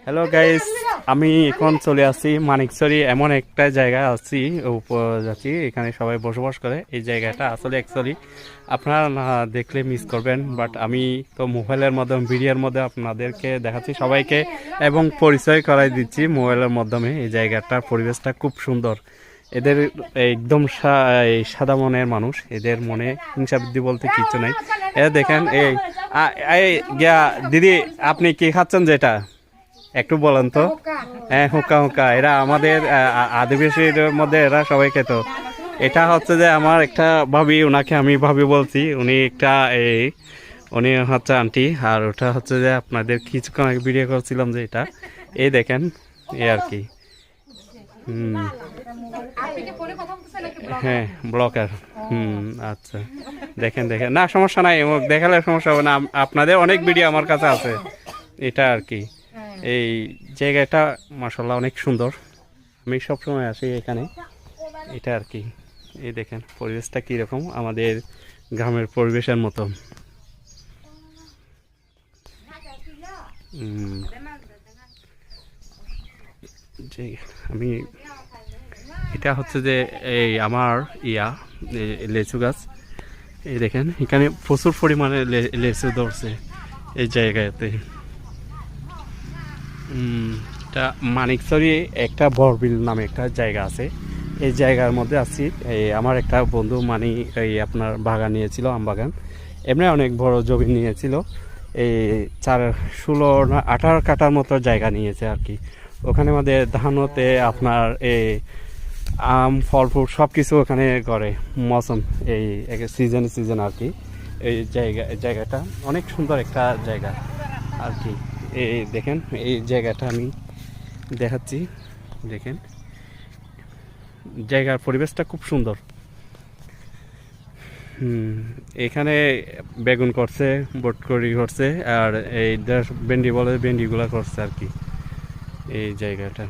Hello guys, আমি এখন চলে আসছি মানিকছড়ি। এমন একটা জায়গা আছি, যাচ্ছি, এখানে সবাই বসবাস করে। এই জায়গাটা আসলে অ্যাকচুয়ালি আপনারা না দেখলে মিস করবেন, বাট আমি তো মোবাইলের মাধ্যমে ভিডিওর মধ্যে আপনাদেরকে দেখাচ্ছি সবাইকে এবং পরিচয় করাই দিচ্ছি মোবাইলের মাধ্যমে। এই জায়গাটার পরিবেশটা খুব সুন্দর। এদের একদম সাদা মনের মানুষ, এদের মনে হিংসাবৃদ্ধি বলতে কিছু নাই। এ দেখেন, দিদি আপনি কি খাচ্ছেন যেটা একটু বলেন তো? হ্যাঁ, হুক্কা হুক্কা। এরা আমাদের আদিবাসীর মধ্যে এরা সবাই খেত। এটা হচ্ছে যে আমার একটা ভাবি, ওনাকে আমি ভাবি বলছি, উনি হচ্ছে আন্টি। আর ওটা হচ্ছে যে আপনাদের কিছুক্ষণ আগে ভিডিও করছিলাম যে এটা, এই দেখেন, এই আর কি। হ্যাঁ, ব্লকার। আচ্ছা, দেখেন দেখেন, না সমস্যা নাই, দেখালে সমস্যা হবে না। আপনাদের অনেক ভিডিও আমার কাছে আছে, এটা আর কি। এই জায়গাটা মাশাআল্লাহ অনেক সুন্দর, আমি সবসময় আসি এখানে, এটা আর কি। এই দেখেন পরিবেশটা কীরকম, আমাদের গ্রামের পরিবেশের মতো। আমি এটা হচ্ছে যে এই আমার লেচু গাছ। এই দেখেন এখানে প্রচুর পরিমাণে লেচু ধরছে এই জায়গাতে। এটা মানিকছড়ি একটা বরবিল নামে একটা জায়গা আছে, এই জায়গার মধ্যে আছি। এই আমার একটা বন্ধু এই আপনার বাগান নিয়েছিল, আম বাগান। এমনি অনেক বড় জমি নিয়েছিল, এই 16-18 কাঠার মতো জায়গা নিয়েছে আর কি। ওখানে আমাদের ধানতে আপনার এই আম ফল ফ্রুট সব কিছু ওখানে করে, মৌসুম এই সিজন আর কি। এই জায়গাটা অনেক সুন্দর একটা জায়গা আর কি। এই দেখেন, এই জায়গাটা আমি দেখাচ্ছি, দেখেন জায়গার পরিবেশটা খুব সুন্দর। এখানে বেগুন করছে, বটকড়ি করছে, আর এই ভেন্ডি বলে ভেন্ডিগুলা করছে আর কি এই জায়গাটা।